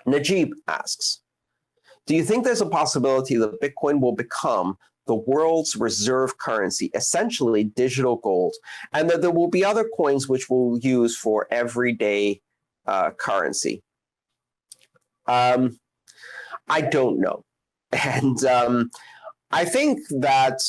Najib asks, do you think there's a possibility that Bitcoin will become the world's reserve currency, essentially digital gold, and that there will be other coins which we'll use for everyday currency? I don't know. And I think that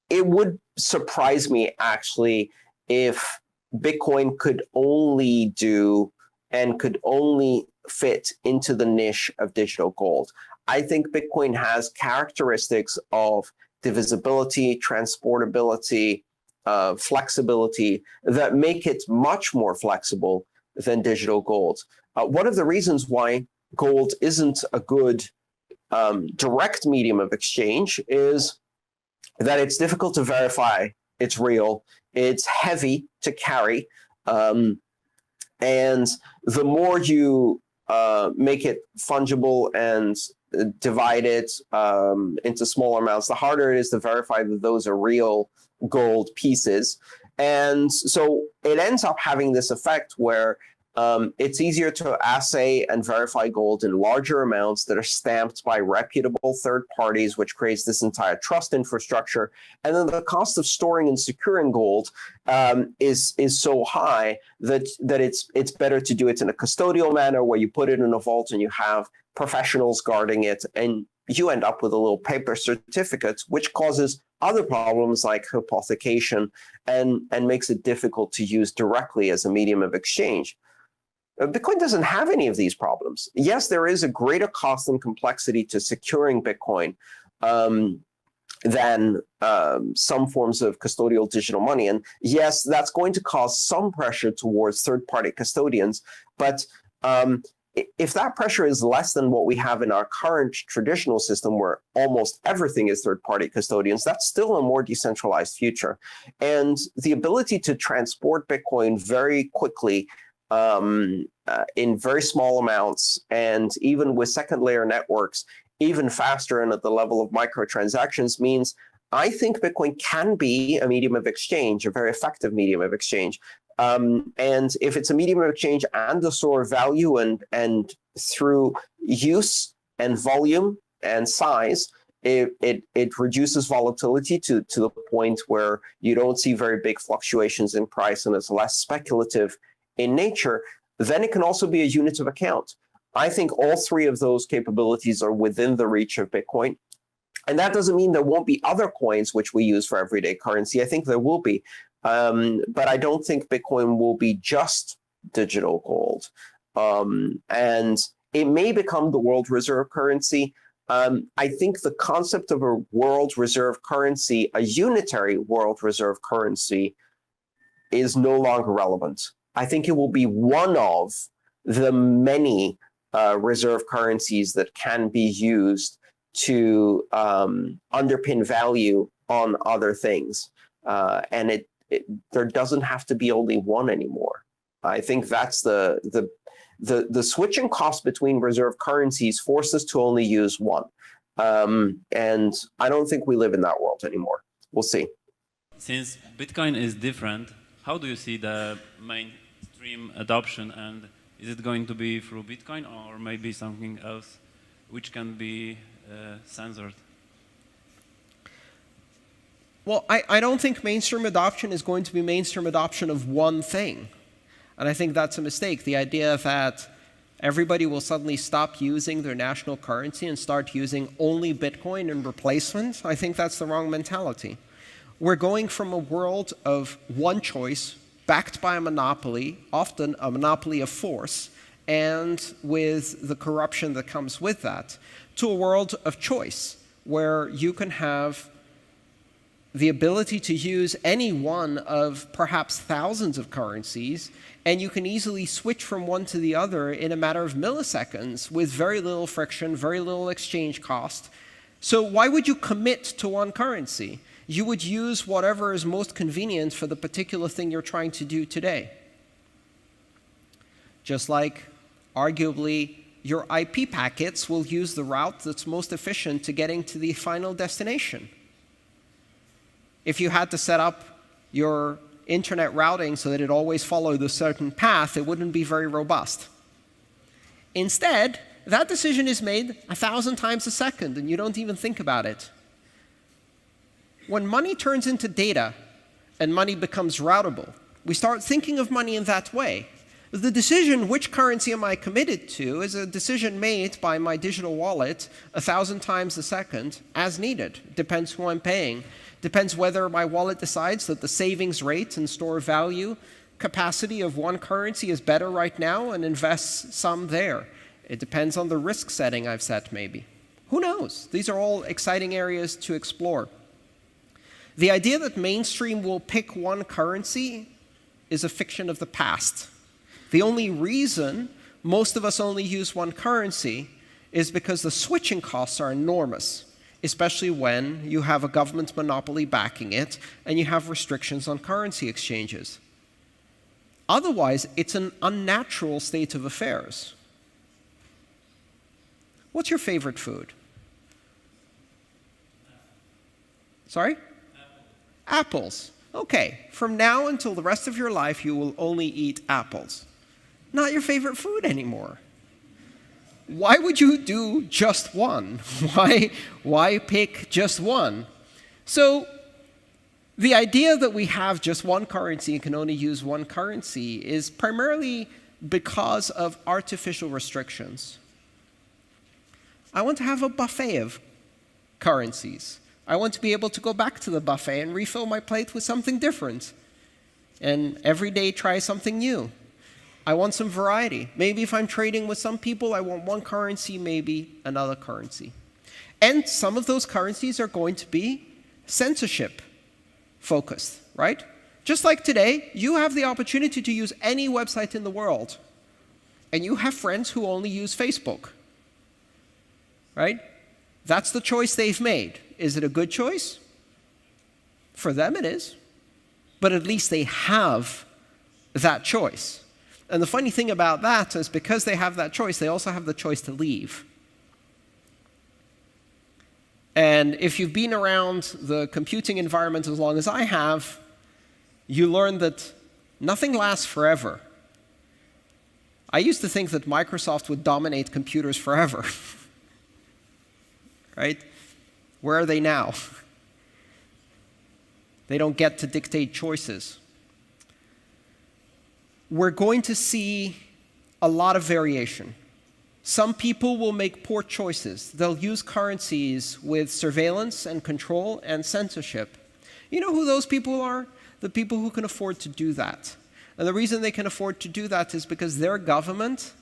it would surprise me, actually, if Bitcoin could only do and could only fit into the niche of digital gold. I think Bitcoin has characteristics of divisibility, transportability, flexibility that make it much more flexible than digital gold. One of the reasons why gold isn't a good direct medium of exchange is that it's difficult to verify it's real, it's heavy to carry, and the more you make it fungible and divide it into smaller amounts, the harder it is to verify that those are real gold pieces. And so it ends up having this effect where it's easier to assay and verify gold in larger amounts that are stamped by reputable third parties, which creates this entire trust infrastructure. And then the cost of storing and securing gold is so high that it's better to do it in a custodial manner, where you put it in a vault and you have professionals guarding it, and you end up with a little paper certificate, which causes other problems like hypothecation and makes it difficult to use directly as a medium of exchange. Bitcoin doesn't have any of these problems. Yes, there is a greater cost and complexity to securing Bitcoin than some forms of custodial digital money. And yes, that's going to cause some pressure towards third-party custodians. But if that pressure is less than what we have in our current traditional system, where almost everything is third-party custodians, that's still a more decentralized future. And the ability to transport Bitcoin very quickly in very small amounts, and even with second layer networks, even faster and at the level of microtransactions, means I think Bitcoin can be a medium of exchange, a very effective medium of exchange. And if it's a medium of exchange and a store of value, and through use and volume and size, it reduces volatility to the point where you don't see very big fluctuations in price and it's less speculative in nature, then it can also be a unit of account. I think all three of those capabilities are within the reach of Bitcoin. And that doesn't mean there won't be other coins which we use for everyday currency. I think there will be. But I don't think Bitcoin will be just digital gold. And it may become the world reserve currency. I think the concept of a world reserve currency, a unitary world reserve currency, is no longer relevant. I think it will be one of the many reserve currencies that can be used to underpin value on other things. And there doesn't have to be only one anymore. I think that's the switching cost between reserve currencies forces us to only use one. And I don't think we live in that world anymore. We'll see. Since Bitcoin is different, how do you see the mainstream adoption, and is it going to be through Bitcoin or maybe something else which can be censored? Well, I don't think mainstream adoption is going to be mainstream adoption of one thing. And I think that's a mistake. The idea that everybody will suddenly stop using their national currency and start using only Bitcoin in replacement, I think that's the wrong mentality. We're going from a world of one choice, backed by a monopoly, often a monopoly of force, and with the corruption that comes with that, to a world of choice, where you can have the ability to use any one of perhaps thousands of currencies, and you can easily switch from one to the other in a matter of milliseconds with very little friction, very little exchange cost. So why would you commit to one currency? You would use whatever is most convenient for the particular thing you're trying to do today. Just like, arguably, your IP packets will use the route that's most efficient to getting to the final destination. If you had to set up your internet routing so that it always followed a certain path, it wouldn't be very robust. Instead, that decision is made 1,000 times a second, and you don't even think about it. When money turns into data and money becomes routable, we start thinking of money in that way. The decision, which currency am I committed to, is a decision made by my digital wallet 1,000 times a second as needed. Depends who I'm paying. Depends whether my wallet decides that the savings rate and store value capacity of one currency is better right now and invests some there. It depends on the risk setting I've set, maybe. Who knows? These are all exciting areas to explore. The idea that mainstream will pick one currency is a fiction of the past. The only reason most of us only use one currency is because the switching costs are enormous, especially when you have a government monopoly backing it and you have restrictions on currency exchanges. Otherwise, it's an unnatural state of affairs. What's your favorite food? Sorry? Apples. Okay, from now until the rest of your life, you will only eat apples. Not your favorite food anymore. Why would you do just one? Why pick just one? So, the idea that we have just one currency and can only use one currency is primarily because of artificial restrictions. I want to have a buffet of currencies. I want to be able to go back to the buffet and refill my plate with something different. And every day try something new. I want some variety. Maybe if I'm trading with some people, I want one currency, maybe another currency. And some of those currencies are going to be censorship focused, right? Just like today, you have the opportunity to use any website in the world. And you have friends who only use Facebook, right? That's the choice they've made. Is it a good choice? For them it is. But at least they have that choice. And the funny thing about that is because they have that choice, they also have the choice to leave. And if you've been around the computing environment as long as I have, you learn that nothing lasts forever. I used to think that Microsoft would dominate computers forever. Right? Where are they now? They don't get to dictate choices. We're going to see a lot of variation. Some people will make poor choices. They'll use currencies with surveillance and control and censorship. You know who those people are? The people who can afford to do that. And the reason they can afford to do that is because their government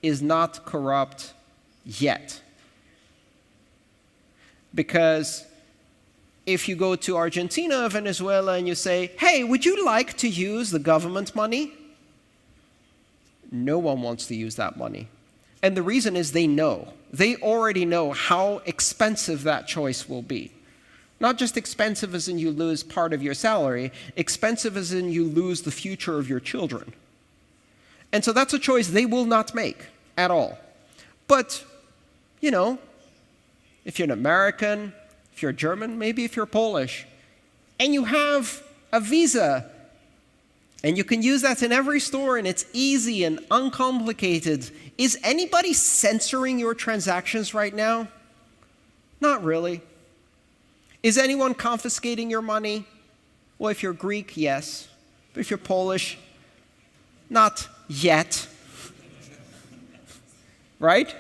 is not corrupt yet. Because if you go to Argentina or Venezuela and you say, hey, would you like to use the government money? No one wants to use that money. And the reason is they know. They already know how expensive that choice will be. Not just expensive as in you lose part of your salary, expensive as in you lose the future of your children. And so that's a choice they will not make at all. But, you know, if you're an American, if you're German, maybe if you're Polish, and you have a Visa, and you can use that in every store, and it's easy and uncomplicated, is anybody censoring your transactions right now? Not really. Is anyone confiscating your money? Well, if you're Greek, yes. But if you're Polish, not yet. Right?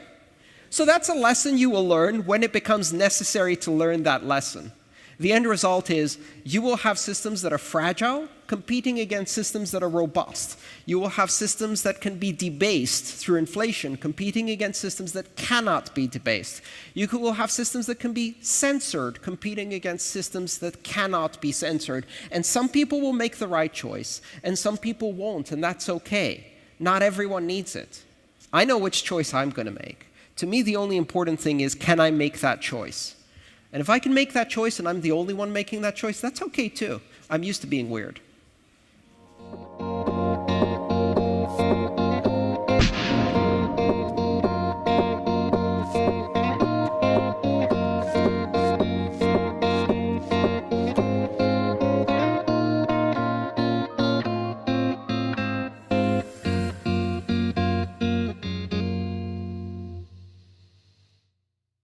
So that's a lesson you will learn when it becomes necessary to learn that lesson. The end result is you will have systems that are fragile competing against systems that are robust. You will have systems that can be debased through inflation competing against systems that cannot be debased. You will have systems that can be censored competing against systems that cannot be censored. And some people will make the right choice, and some people won't, and that's okay. Not everyone needs it. I know which choice I'm going to make. To me, the only important thing is, can I make that choice? And if I can make that choice and I'm the only one making that choice, that's okay too. I'm used to being weird.